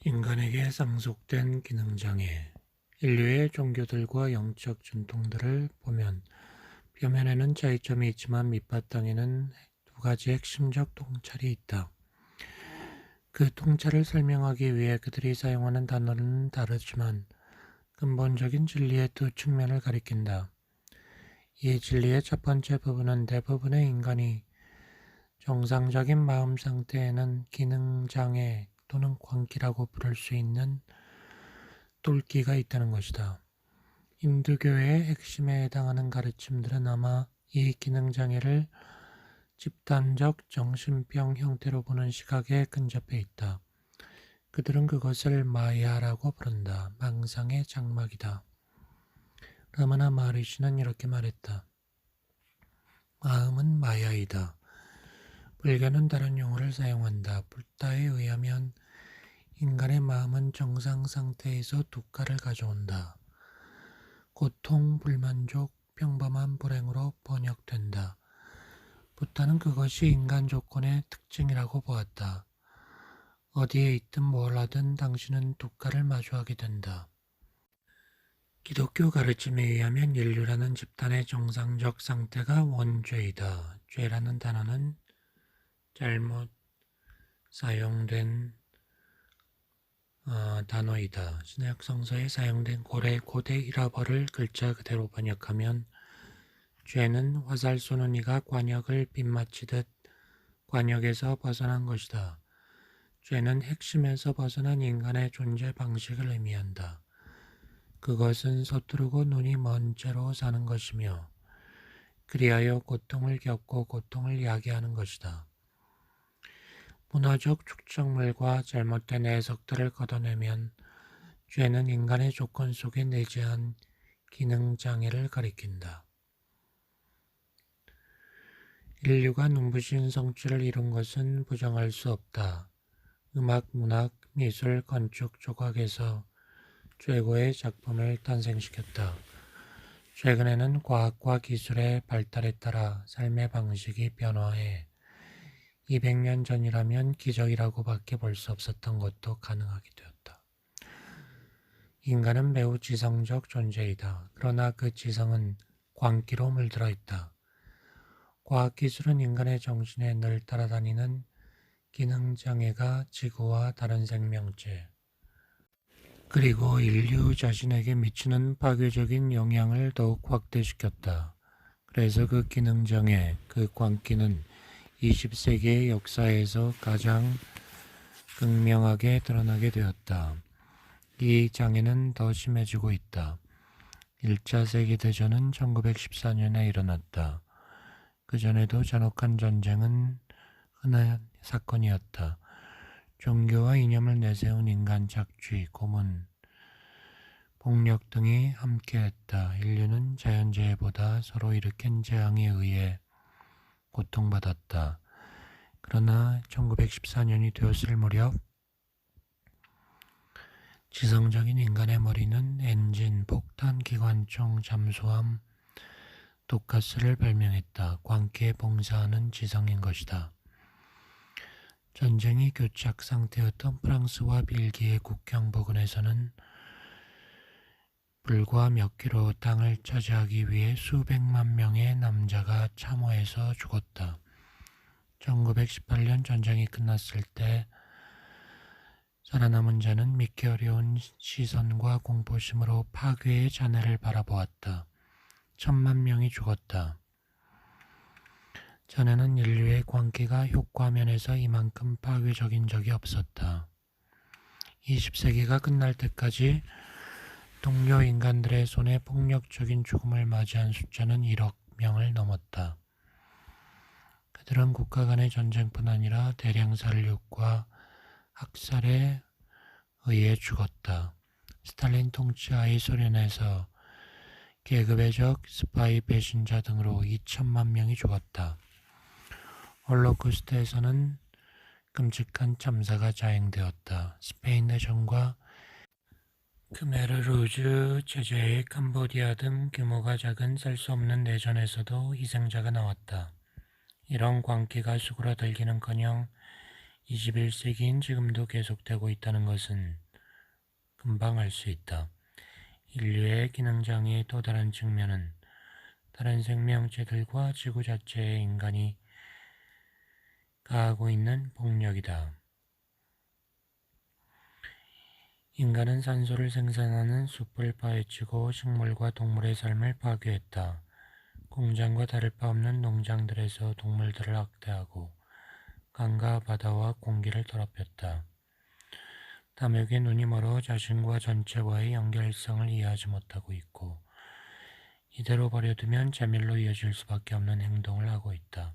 인간에게 상속된 기능장애, 인류의 종교들과 영적 전통들을 보면 표면에는 차이점이 있지만 밑바탕에는 두 가지 핵심적 통찰이 있다. 그 통찰을 설명하기 위해 그들이 사용하는 단어는 다르지만 근본적인 진리의 두 측면을 가리킨다. 이 진리의 첫 번째 부분은 대부분의 인간이 정상적인 마음 상태에는 기능장애 또는 광기라고 부를 수 있는 똘끼가 있다는 것이다. 힌두교의 핵심에 해당하는 가르침들은 아마 이 기능장애를 집단적 정신병 형태로 보는 시각에 근접해 있다. 그들은 그것을 마야라고 부른다. 망상의 장막이다. 라마나 마하리시는 이렇게 말했다. 마음은 마야이다. 불교는 다른 용어를 사용한다. 불타에 의하면 인간의 마음은 정상 상태에서 두가를 가져온다. 고통, 불만족, 평범한 불행으로 번역된다. 부타는 그것이 인간 조건의 특징이라고 보았다. 어디에 있든 뭘 하든 당신은 두가를 마주하게 된다. 기독교 가르침에 의하면 인류라는 집단의 정상적 상태가 원죄이다. 죄라는 단어는 잘못 사용된 단어이다. 신약 성서에 사용된 고대 히라버를 글자 그대로 번역하면 죄는 화살 쏘는 이가 관역을 빗맞히듯 관역에서 벗어난 것이다. 죄는 핵심에서 벗어난 인간의 존재 방식을 의미한다. 그것은 서투르고 눈이 먼 채로 사는 것이며 그리하여 고통을 겪고 고통을 야기하는 것이다. 문화적 축적물과 잘못된 해석들을 걷어내면 죄는 인간의 조건 속에 내재한 기능장애를 가리킨다. 인류가 눈부신 성취를 이룬 것은 부정할 수 없다. 음악, 문학, 미술, 건축, 조각에서 최고의 작품을 탄생시켰다. 최근에는 과학과 기술의 발달에 따라 삶의 방식이 변화해 200년 전이라면 기적이라고 밖에 볼 수 없었던 것도 가능하게 되었다. 인간은 매우 지성적 존재이다. 그러나 그 지성은 광기로 물들어 있다. 과학기술은 인간의 정신에 늘 따라다니는 기능장애가 지구와 다른 생명체, 그리고 인류 자신에게 미치는 파괴적인 영향을 더욱 확대시켰다. 그래서 그 기능장애, 그 광기는 20세기의 역사에서 가장 극명하게 드러나게 되었다. 이 장애는 더 심해지고 있다. 1차 세계대전은 1914년에 일어났다. 그전에도 잔혹한 전쟁은 흔한 사건이었다. 종교와 이념을 내세운 인간 착취, 고문, 폭력 등이 함께했다. 인류는 자연재해보다 서로 일으킨 재앙에 의해 고통받았다. 그러나 1914년이 되었을 무렵 지성적인 인간의 머리는 엔진, 폭탄, 기관총, 잠수함, 독가스를 발명했다. 광기에 봉사하는 지성인 것이다. 전쟁이 교착 상태였던 프랑스와 벨기에 국경 부근에서는 불과 몇 킬로 땅을 차지하기 위해 수백만 명의 남자가 참호해서 죽었다. 1918년 전쟁이 끝났을 때 살아남은 자는 믿기 어려운 시선과 공포심으로 파괴의 잔해를 바라보았다. 1,000,000명이 죽었다. 전에는 인류의 광기가 효과 면에서 이만큼 파괴적인 적이 없었다. 20세기가 끝날 때까지 동료 인간들의 손에 폭력적인 죽음을 맞이한 숫자는 1억 명을 넘었다. 그들은 국가 간의 전쟁뿐 아니라 대량 살육과 학살에 의해 죽었다. 스탈린 통치하의 소련에서 계급의 적, 스파이, 배신자 등으로 2천만 명이 죽었다. 홀로코스트에서는 끔찍한 참사가 자행되었다. 스페인 내전과 크메르루즈 체제의 캄보디아 등 규모가 작은 셀 수 없는 내전에서도 희생자가 나왔다. 이런 광기가 수그러들기는커녕 21세기인 지금도 계속되고 있다는 것은 금방 알 수 있다. 인류의 기능장애의 또 다른 측면은 다른 생명체들과 지구 자체의 인간이 가하고 있는 폭력이다. 인간은 산소를 생산하는 숲을 파헤치고 식물과 동물의 삶을 파괴했다. 공장과 다를 바 없는 농장들에서 동물들을 학대하고 강과 바다와 공기를 더럽혔다. 탐욕의 눈이 멀어 자신과 전체와의 연결성을 이해하지 못하고 있고 이대로 버려두면 재밀로 이어질 수밖에 없는 행동을 하고 있다.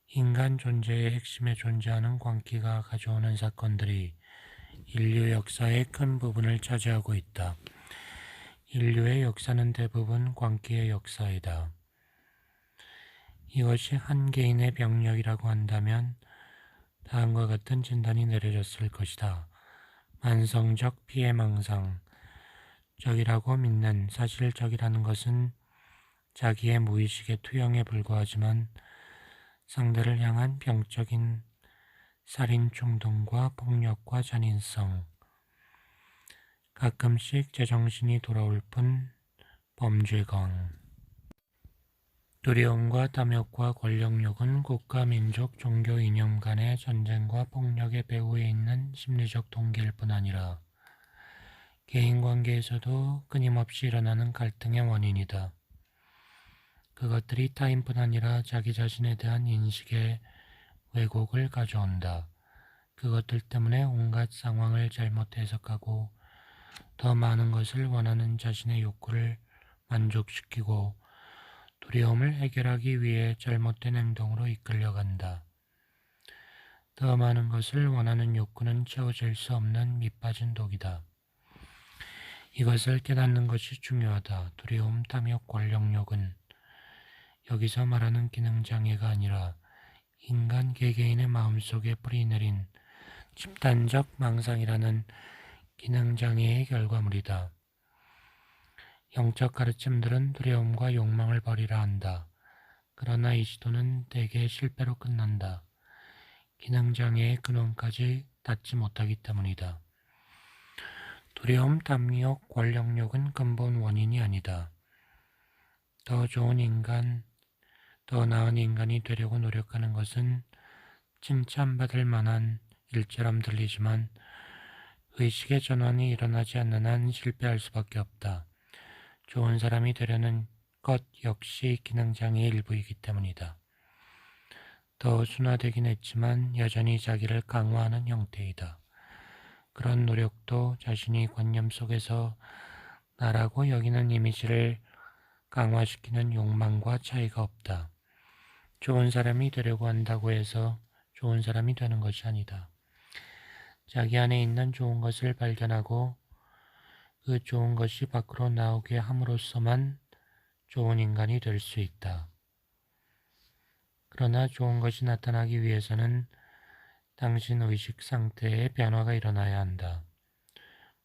인간 존재의 핵심에 존재하는 광기가 가져오는 사건들이 인류 역사의 큰 부분을 차지하고 있다. 인류의 역사는 대부분 광기의 역사이다. 이것이 한 개인의 병력이라고 한다면 다음과 같은 진단이 내려졌을 것이다. 만성적 피해망상. 적이라고 믿는 사실 적이라는 것은 자기의 무의식의 투영에 불과하지만 상대를 향한 병적인 살인 충동과 폭력과 잔인성, 가끔씩 제정신이 돌아올 뿐 범죄광. 두려움과 탐욕과 권력욕은 국가, 민족, 종교 이념 간의 전쟁과 폭력의 배후에 있는 심리적 동기일 뿐 아니라 개인 관계에서도 끊임없이 일어나는 갈등의 원인이다. 그것들이 타인뿐 아니라 자기 자신에 대한 인식의 왜곡을 가져온다. 그것들 때문에 온갖 상황을 잘못 해석하고 더 많은 것을 원하는 자신의 욕구를 만족시키고 두려움을 해결하기 위해 잘못된 행동으로 이끌려간다. 더 많은 것을 원하는 욕구는 채워질 수 없는 밑빠진 독이다. 이것을 깨닫는 것이 중요하다. 두려움, 탐욕, 권력욕은 여기서 말하는 기능장애가 아니라 인간 개개인의 마음속에 뿌리내린 집단적 망상이라는 기능장애의 결과물이다. 영적 가르침들은 두려움과 욕망을 버리라 한다. 그러나 이 시도는 대개 실패로 끝난다. 기능장애의 근원까지 닿지 못하기 때문이다. 두려움, 탐욕, 권력욕은 근본 원인이 아니다. 더 좋은 인간, 더 나은 인간이 되려고 노력하는 것은 칭찬받을 만한 일처럼 들리지만 의식의 전환이 일어나지 않는 한 실패할 수밖에 없다. 좋은 사람이 되려는 것 역시 기능장애의 일부이기 때문이다. 더 순화되긴 했지만 여전히 자기를 강화하는 형태이다. 그런 노력도 자신이 관념 속에서 나라고 여기는 이미지를 강화시키는 욕망과 차이가 없다. 좋은 사람이 되려고 한다고 해서 좋은 사람이 되는 것이 아니다. 자기 안에 있는 좋은 것을 발견하고 그 좋은 것이 밖으로 나오게 함으로써만 좋은 인간이 될 수 있다. 그러나 좋은 것이 나타나기 위해서는 당신 의식 상태에 변화가 일어나야 한다.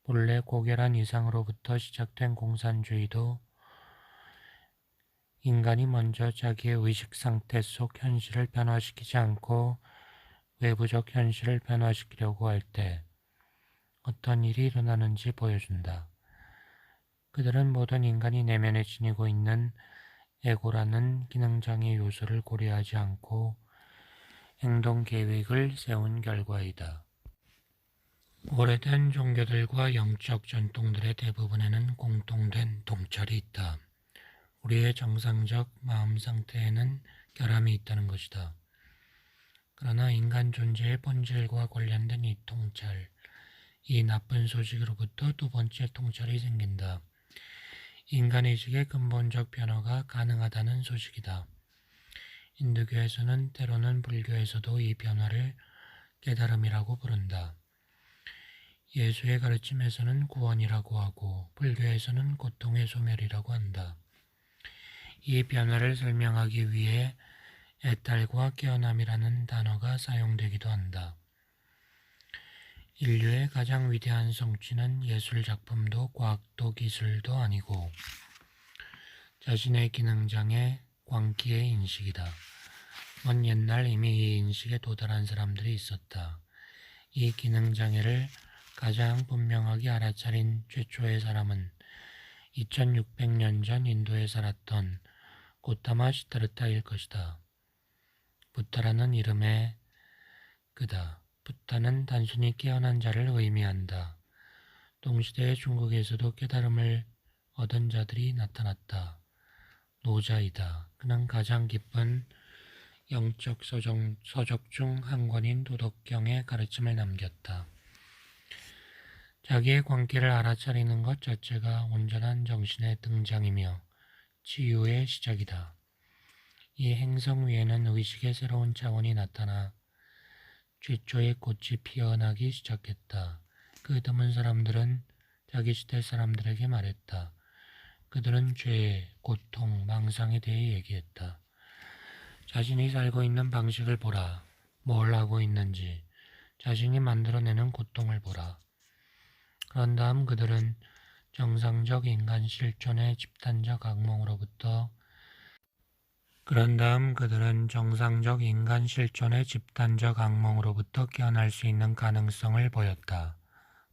본래 고결한 이상으로부터 시작된 공산주의도 인간이 먼저 자기의 의식 상태 속 현실을 변화시키지 않고 외부적 현실을 변화시키려고 할 때 어떤 일이 일어나는지 보여준다. 그들은 모든 인간이 내면에 지니고 있는 에고라는 기능장애 요소를 고려하지 않고 행동 계획을 세운 결과이다. 오래된 종교들과 영적 전통들의 대부분에는 공통된 통찰이 있다. 우리의 정상적 마음 상태에는 결함이 있다는 것이다. 그러나 인간 존재의 본질과 관련된 이 통찰, 이 나쁜 소식으로부터 두 번째 통찰이 생긴다. 인간의식의 근본적 변화가 가능하다는 소식이다. 인두교에서는 때로는 불교에서도 이 변화를 깨달음이라고 부른다. 예수의 가르침에서는 구원이라고 하고 불교에서는 고통의 소멸이라고 한다. 이 변화를 설명하기 위해 애탈과 깨어남이라는 단어가 사용되기도 한다. 인류의 가장 위대한 성취는 예술작품도 과학도 기술도 아니고 자신의 기능장애, 광기의 인식이다. 먼 옛날 이미 이 인식에 도달한 사람들이 있었다. 이 기능장애를 가장 분명하게 알아차린 최초의 사람은 2600년 전 인도에 살았던 고타마 시타르타일 것이다. 부타라는 이름의 그다. 부타는 단순히 깨어난 자를 의미한다. 동시대의 중국에서도 깨달음을 얻은 자들이 나타났다. 노자이다. 그는 가장 깊은 영적 서적 중 한 권인 도덕경의 가르침을 남겼다. 자기의 관계를 알아차리는 것 자체가 온전한 정신의 등장이며 치유의 시작이다. 이 행성 위에는 의식의 새로운 차원이 나타나 최초의 꽃이 피어나기 시작했다. 그 드문 사람들은 자기 시대 사람들에게 말했다. 그들은 죄, 고통, 망상에 대해 얘기했다. 자신이 살고 있는 방식을 보라. 뭘 하고 있는지. 자신이 만들어내는 고통을 보라. 그런 다음 그들은 정상적 인간 실존의 집단적 악몽으로부터 깨어날 수 있는 가능성을 보였다.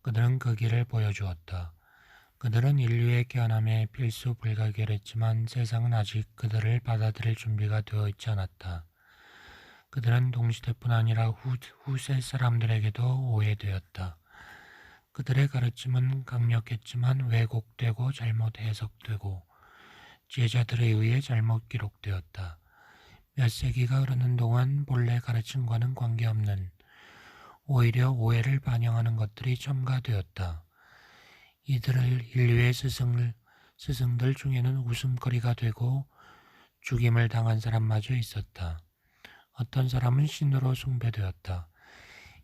그들은 그 길을 보여주었다. 그들은 인류의 깨어남에 필수 불가결했지만 세상은 아직 그들을 받아들일 준비가 되어 있지 않았다. 그들은 동시대뿐 아니라 후세 사람들에게도 오해되었다. 그들의 가르침은 강력했지만 왜곡되고 잘못 해석되고 제자들에 의해 잘못 기록되었다. 몇 세기가 흐르는 동안 본래 가르침과는 관계없는 오히려 오해를 반영하는 것들이 첨가되었다. 이들을 인류의 스승들 중에는 웃음거리가 되고 죽임을 당한 사람마저 있었다. 어떤 사람은 신으로 숭배되었다.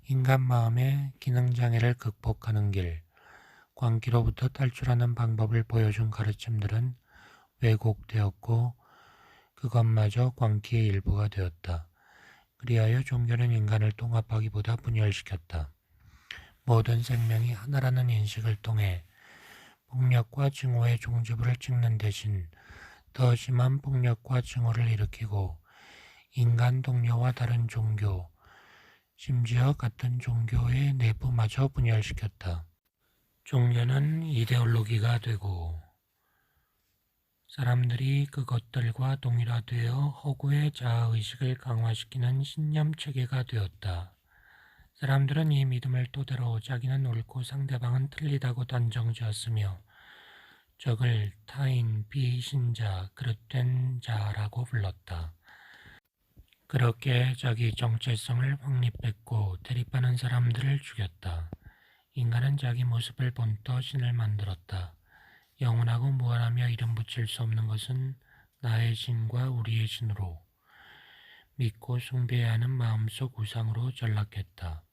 인간 마음의 기능장애를 극복하는 길, 광기로부터 탈출하는 방법을 보여준 가르침들은 왜곡되었고 그것마저 광기의 일부가 되었다. 그리하여 종교는 인간을 통합하기보다 분열시켰다. 모든 생명이 하나라는 인식을 통해 폭력과 증오의 종지부를 찍는 대신 더 심한 폭력과 증오를 일으키고 인간 동료와 다른 종교, 심지어 같은 종교의 내부마저 분열시켰다. 종교는 이데올로기가 되고 사람들이 그것들과 동일화되어 허구의 자아의식을 강화시키는 신념체계가 되었다. 사람들은 이 믿음을 토대로 자기는 옳고 상대방은 틀리다고 단정지었으며 적을 타인, 비신자, 그릇된 자라고 불렀다. 그렇게 자기 정체성을 확립했고 대립하는 사람들을 죽였다. 인간은 자기 모습을 본떠 신을 만들었다. 영원하고 무한하며 이름 붙일 수 없는 것은 나의 신과 우리의 신으로 믿고 숭배해야 하는 마음속 우상으로 전락했다.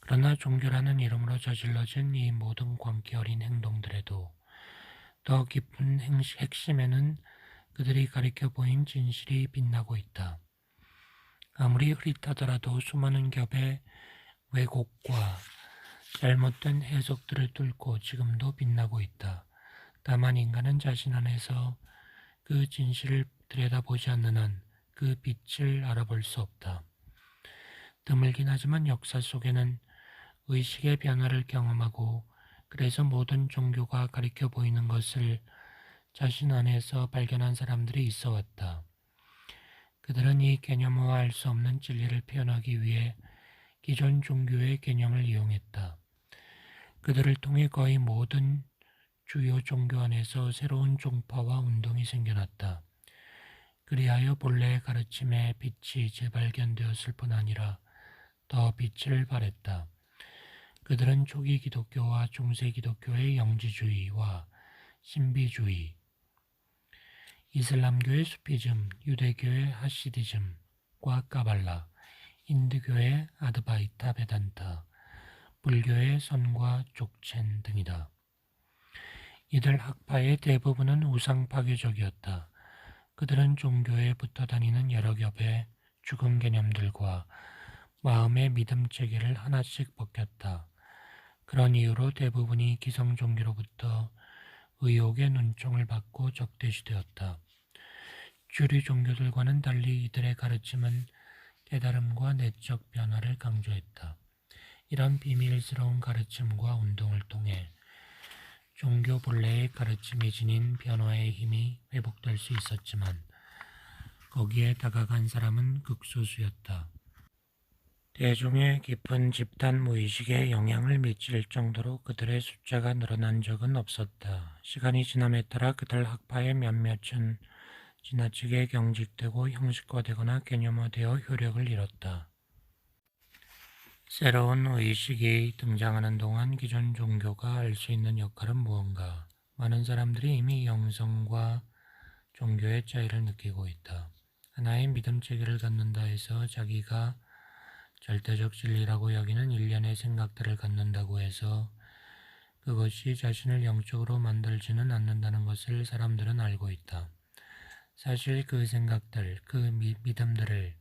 그러나 종교라는 이름으로 저질러진 이 모든 광기 어린 행동들에도 더 깊은 핵심에는 그들이 가리켜 보인 진실이 빛나고 있다. 아무리 흐릿하더라도 수많은 겹의 왜곡과 잘못된 해석들을 뚫고 지금도 빛나고 있다. 다만 인간은 자신 안에서 그 진실을 들여다보지 않는 한 그 빛을 알아볼 수 없다. 드물긴 하지만 역사 속에는 의식의 변화를 경험하고 그래서 모든 종교가 가리켜 보이는 것을 자신 안에서 발견한 사람들이 있어 왔다. 그들은 이 개념화할 수 없는 진리를 표현하기 위해 기존 종교의 개념을 이용했다. 그들을 통해 거의 모든 주요 종교 안에서 새로운 종파와 운동이 생겨났다. 그리하여 본래의 가르침의 빛이 재발견되었을 뿐 아니라 더 빛을 발했다. 그들은 초기 기독교와 중세 기독교의 영지주의와 신비주의, 이슬람교의 수피즘, 유대교의 하시디즘과 까발라, 힌두교의 아드바이타 베단타, 불교의 선과 족첸 등이다. 이들 학파의 대부분은 우상 파괴적이었다. 그들은 종교에 붙어 다니는 여러 겹의 죽은 개념들과 마음의 믿음 체계를 하나씩 벗겼다. 그런 이유로 대부분이 기성 종교로부터 의혹의 눈총을 받고 적대시되었다. 주류 종교들과는 달리 이들의 가르침은 깨달음과 내적 변화를 강조했다. 이런 비밀스러운 가르침과 운동을 통해 종교 본래의 가르침이 지닌 변화의 힘이 회복될 수 있었지만 거기에 다가간 사람은 극소수였다. 대중의 깊은 집단 무의식에 영향을 미칠 정도로 그들의 숫자가 늘어난 적은 없었다. 시간이 지남에 따라 그들 학파의 몇몇은 지나치게 경직되고 형식화되거나 개념화되어 효력을 잃었다. 새로운 의식이 등장하는 동안 기존 종교가 할 수 있는 역할은 무언가? 많은 사람들이 이미 영성과 종교의 차이를 느끼고 있다. 하나의 믿음 체계를 갖는다 해서 자기가 절대적 진리라고 여기는 일련의 생각들을 갖는다고 해서 그것이 자신을 영적으로 만들지는 않는다는 것을 사람들은 알고 있다. 사실 그 생각들, 그 믿음들을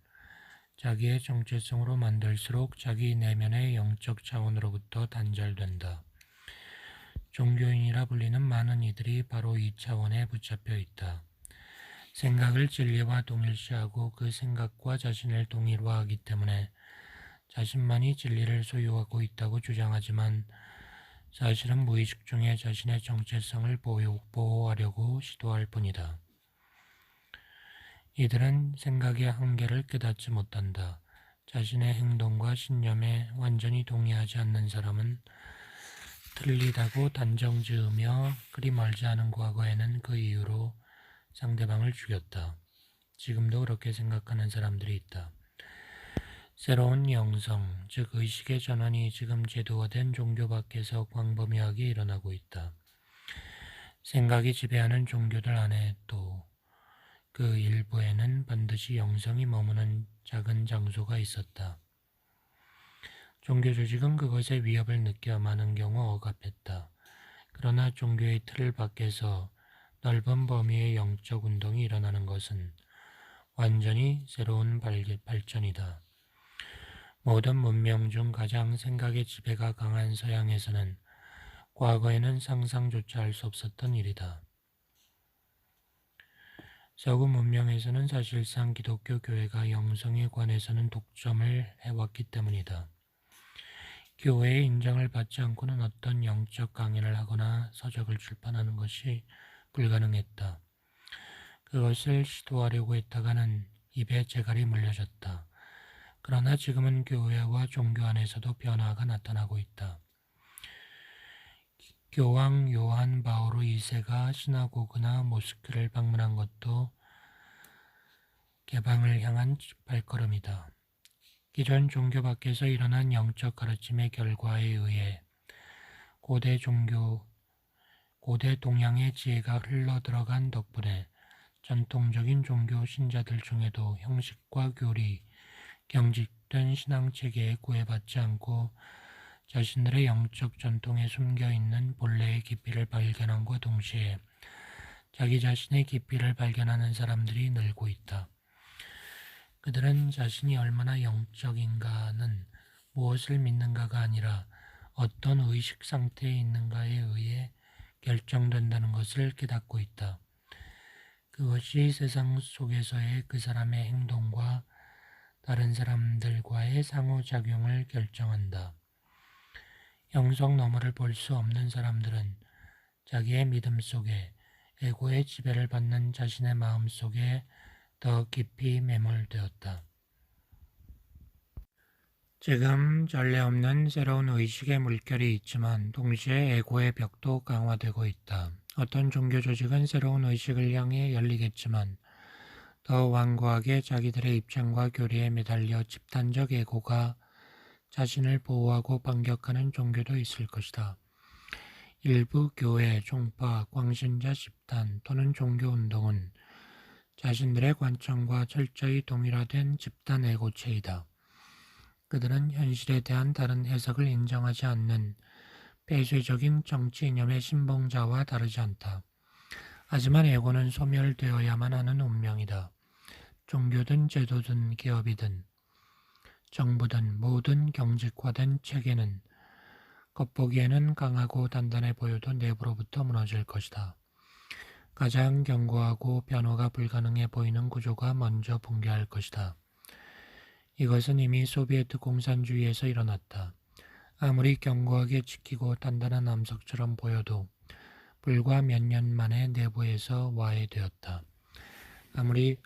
자기의 정체성으로 만들수록 자기 내면의 영적 차원으로부터 단절된다. 종교인이라 불리는 많은 이들이 바로 이 차원에 붙잡혀 있다. 생각을 진리와 동일시하고 그 생각과 자신을 동일화하기 때문에 자신만이 진리를 소유하고 있다고 주장하지만 사실은 무의식 중에 자신의 정체성을 보호하려고 시도할 뿐이다. 이들은 생각의 한계를 깨닫지 못한다. 자신의 행동과 신념에 완전히 동의하지 않는 사람은 틀리다고 단정 지으며 그리 멀지 않은 과거에는 그 이유로 상대방을 죽였다. 지금도 그렇게 생각하는 사람들이 있다. 새로운 영성, 즉 의식의 전환이 지금 제도화된 종교 밖에서 광범위하게 일어나고 있다. 생각이 지배하는 종교들 안에 또 그 일부에는 반드시 영성이 머무는 작은 장소가 있었다. 종교 조직은 그것의 위협을 느껴 많은 경우 억압했다. 그러나 종교의 틀 밖에서 넓은 범위의 영적 운동이 일어나는 것은 완전히 새로운 발전이다. 모든 문명 중 가장 생각의 지배가 강한 서양에서는 과거에는 상상조차 할 수 없었던 일이다. 서구 문명에서는 사실상 기독교 교회가 영성에 관해서는 독점을 해왔기 때문이다. 교회의 인정을 받지 않고는 어떤 영적 강연을 하거나 서적을 출판하는 것이 불가능했다. 그것을 시도하려고 했다가는 입에 재갈이 물려졌다. 그러나 지금은 교회와 종교 안에서도 변화가 나타나고 있다. 교황 요한 바오로 2세가 시나고그나 모스크를 방문한 것도 개방을 향한 발걸음이다. 기존 종교 밖에서 일어난 영적 가르침의 결과에 의해 고대 동양의 지혜가 흘러들어간 덕분에 전통적인 종교 신자들 중에도 형식과 교리, 경직된 신앙체계에 구애받지 않고 자신들의 영적 전통에 숨겨있는 본래의 깊이를 발견함과 동시에 자기 자신의 깊이를 발견하는 사람들이 늘고 있다. 그들은 자신이 얼마나 영적인가는 무엇을 믿는가가 아니라 어떤 의식 상태에 있는가에 의해 결정된다는 것을 깨닫고 있다. 그것이 세상 속에서의 그 사람의 행동과 다른 사람들과의 상호작용을 결정한다. 영성 너머를 볼 수 없는 사람들은 자기의 믿음 속에 에고의 지배를 받는 자신의 마음 속에 더 깊이 매몰되었다. 지금 전례 없는 새로운 의식의 물결이 있지만 동시에 에고의 벽도 강화되고 있다. 어떤 종교 조직은 새로운 의식을 향해 열리겠지만 더 완고하게 자기들의 입장과 교리에 매달려 집단적 에고가 자신을 보호하고 반격하는 종교도 있을 것이다. 일부 교회, 종파, 광신자 집단 또는 종교운동은 자신들의 관점과 철저히 동일화된 집단 에고체이다. 그들은 현실에 대한 다른 해석을 인정하지 않는 폐쇄적인 정치 이념의 신봉자와 다르지 않다. 하지만 에고는 소멸되어야만 하는 운명이다. 종교든 제도든 기업이든 정부든 모든 경직화된 체계는 겉보기에는 강하고 단단해 보여도 내부로부터 무너질 것이다. 가장 견고하고 변화가 불가능해 보이는 구조가 먼저 붕괴할 것이다. 이것은 이미 소비에트 공산주의에서 일어났다. 아무리 견고하게 지키고 단단한 암석처럼 보여도 불과 몇 년 만에 내부에서 와해되었다.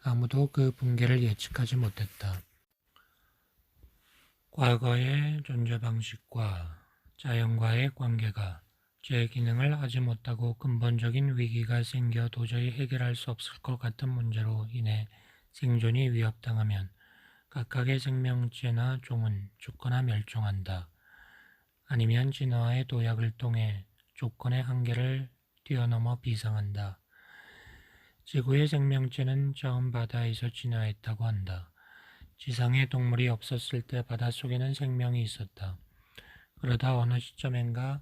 아무도 그 붕괴를 예측하지 못했다. 과거의 존재 방식과 자연과의 관계가 제 기능을 하지 못하고 근본적인 위기가 생겨 도저히 해결할 수 없을 것 같은 문제로 인해 생존이 위협당하면 각각의 생명체나 종은 죽거나 멸종한다. 아니면 진화의 도약을 통해 조건의 한계를 뛰어넘어 비상한다. 지구의 생명체는 처음 바다에서 진화했다고 한다. 지상에 동물이 없었을 때 바닷속에는 생명이 있었다. 그러다 어느 시점엔가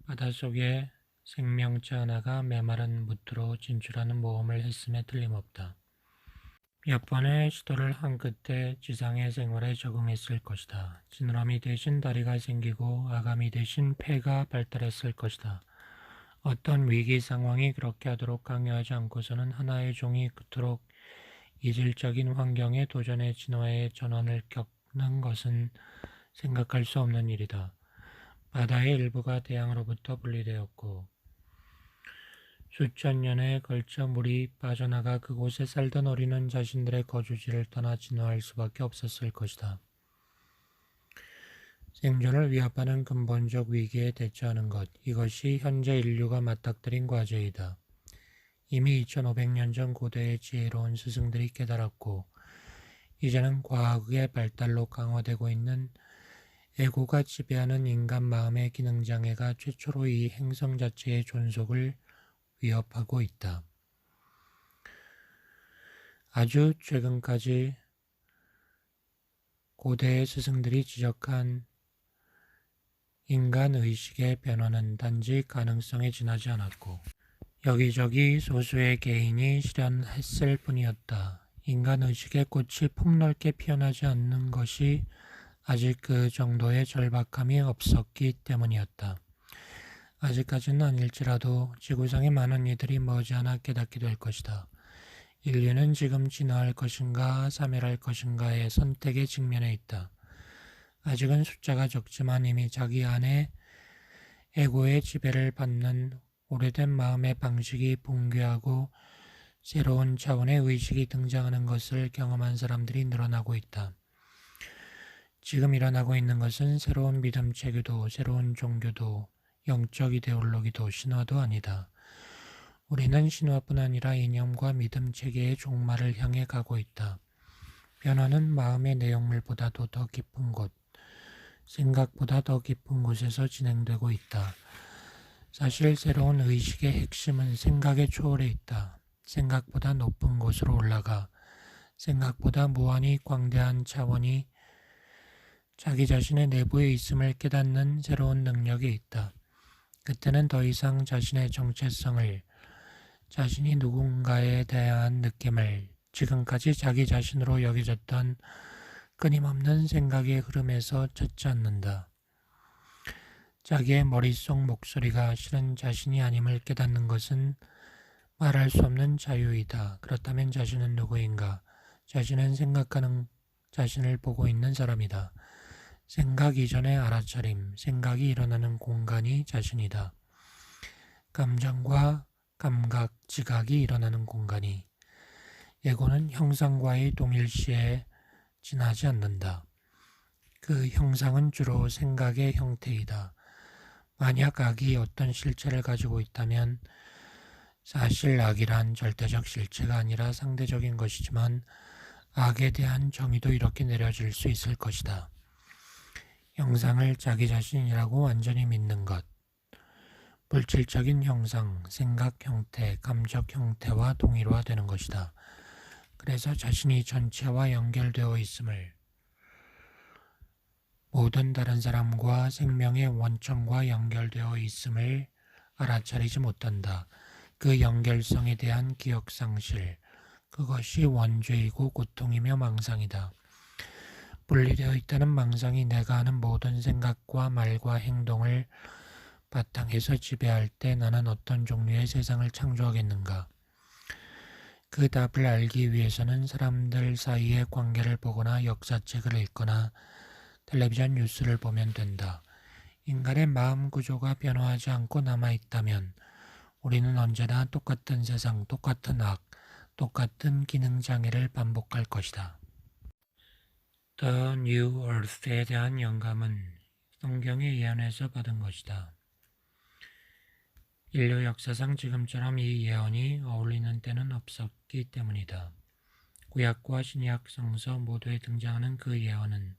바닷속에 생명체 하나가 메마른 무트로 진출하는 모험을 했음에 틀림없다. 몇 번의 시도를 한 끝에 지상의 생활에 적응했을 것이다. 지느러미 대신 다리가 생기고 아가미 대신 폐가 발달했을 것이다. 어떤 위기 상황이 그렇게 하도록 강요하지 않고서는 하나의 종이 그토록 이질적인 환경에 도전의 진화의 전환을 겪는 것은 생각할 수 없는 일이다. 바다의 일부가 대양으로부터 분리되었고 수천 년에 걸쳐 물이 빠져나가 그곳에 살던 어린은 자신들의 거주지를 떠나 진화할 수밖에 없었을 것이다. 생존을 위협하는 근본적 위기에 대처하는 것, 이것이 현재 인류가 맞닥뜨린 과제이다. 이미 2500년 전 고대의 지혜로운 스승들이 깨달았고 이제는 과학의 발달로 강화되고 있는 에고가 지배하는 인간 마음의 기능장애가 최초로 이 행성 자체의 존속을 위협하고 있다. 아주 최근까지 고대의 스승들이 지적한 인간 의식의 변화는 단지 가능성에 지나지 않았고 여기저기 소수의 개인이 실현했을 뿐이었다. 인간 의식의 꽃이 폭넓게 피어나지 않는 것이 아직 그 정도의 절박함이 없었기 때문이었다. 아직까지는 아닐지라도 지구상의 많은 이들이 머지않아 깨닫게 될 것이다. 인류는 지금 진화할 것인가 사멸할 것인가의 선택에 직면해 있다. 아직은 숫자가 적지만 이미 자기 안에 에고의 지배를 받는 오래된 마음의 방식이 붕괴하고 새로운 차원의 의식이 등장하는 것을 경험한 사람들이 늘어나고 있다. 지금 일어나고 있는 것은 새로운 믿음 체계도 새로운 종교도 영적 이데올로기도 신화도 아니다. 우리는 신화뿐 아니라 이념과 믿음 체계의 종말을 향해 가고 있다. 변화는 마음의 내용물보다도 더 깊은 곳, 생각보다 더 깊은 곳에서 진행되고 있다. 사실 새로운 의식의 핵심은 생각의 초월에 있다. 생각보다 높은 곳으로 올라가 생각보다 무한히 광대한 차원이 자기 자신의 내부에 있음을 깨닫는 새로운 능력이 있다. 그때는 더 이상 자신의 정체성을, 자신이 누군가에 대한 느낌을, 지금까지 자기 자신으로 여겨졌던 끊임없는 생각의 흐름에서 찾지 않는다. 자기의 머릿속 목소리가 실은 자신이 아님을 깨닫는 것은 말할 수 없는 자유이다. 그렇다면 자신은 누구인가? 자신은 생각하는 자신을 보고 있는 사람이다. 생각 이전의 알아차림, 생각이 일어나는 공간이 자신이다. 감정과 감각, 지각이 일어나는 공간이. 에고는 형상과의 동일시에 지나지 않는다. 그 형상은 주로 생각의 형태이다. 만약 악이 어떤 실체를 가지고 있다면 사실 악이란 절대적 실체가 아니라 상대적인 것이지만 악에 대한 정의도 이렇게 내려질 수 있을 것이다. 형상을 자기 자신이라고 완전히 믿는 것. 물질적인 형상, 생각 형태, 감적 형태와 동일화되는 것이다. 그래서 자신이 전체와 연결되어 있음을, 모든 다른 사람과 생명의 원천과 연결되어 있음을 알아차리지 못한다. 그 연결성에 대한 기억상실, 그것이 원죄이고 고통이며 망상이다. 분리되어 있다는 망상이 내가 하는 모든 생각과 말과 행동을 바탕에서 지배할 때 나는 어떤 종류의 세상을 창조하겠는가? 그 답을 알기 위해서는 사람들 사이의 관계를 보거나 역사책을 읽거나 텔레비전 뉴스를 보면 된다. 인간의 마음 구조가 변화하지 않고 남아있다면 우리는 언제나 똑같은 세상, 똑같은 악, 똑같은 기능장애를 반복할 것이다. The New Earth에 대한 영감은 성경의 예언에서 받은 것이다. 인류 역사상 지금처럼 이 예언이 어울리는 때는 없었기 때문이다. 구약과 신약 성서 모두에 등장하는 그 예언은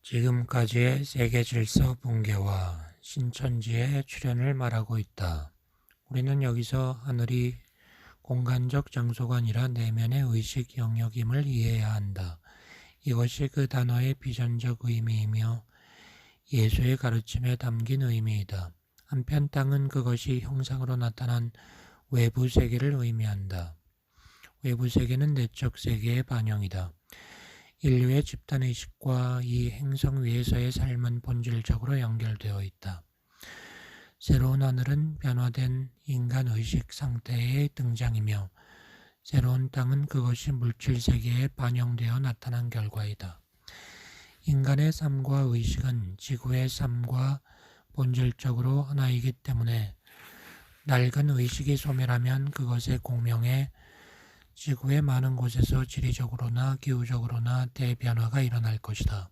지금까지의 세계 질서 붕괴와 신천지의 출현을 말하고 있다. 우리는 여기서 하늘이 공간적 장소가 아니라 내면의 의식 영역임을 이해해야 한다. 이것이 그 단어의 비전적 의미이며 예수의 가르침에 담긴 의미이다. 한편 땅은 그것이 형상으로 나타난 외부 세계를 의미한다. 외부 세계는 내적 세계의 반영이다. 인류의 집단의식과 이 행성 위에서의 삶은 본질적으로 연결되어 있다. 새로운 하늘은 변화된 인간의식 상태의 등장이며 새로운 땅은 그것이 물질세계에 반영되어 나타난 결과이다. 인간의 삶과 의식은 지구의 삶과 본질적으로 하나이기 때문에 낡은 의식이 소멸하면 그것의 공명에 지구의 많은 곳에서 지리적으로나 기후적으로나 대변화가 일어날 것이다.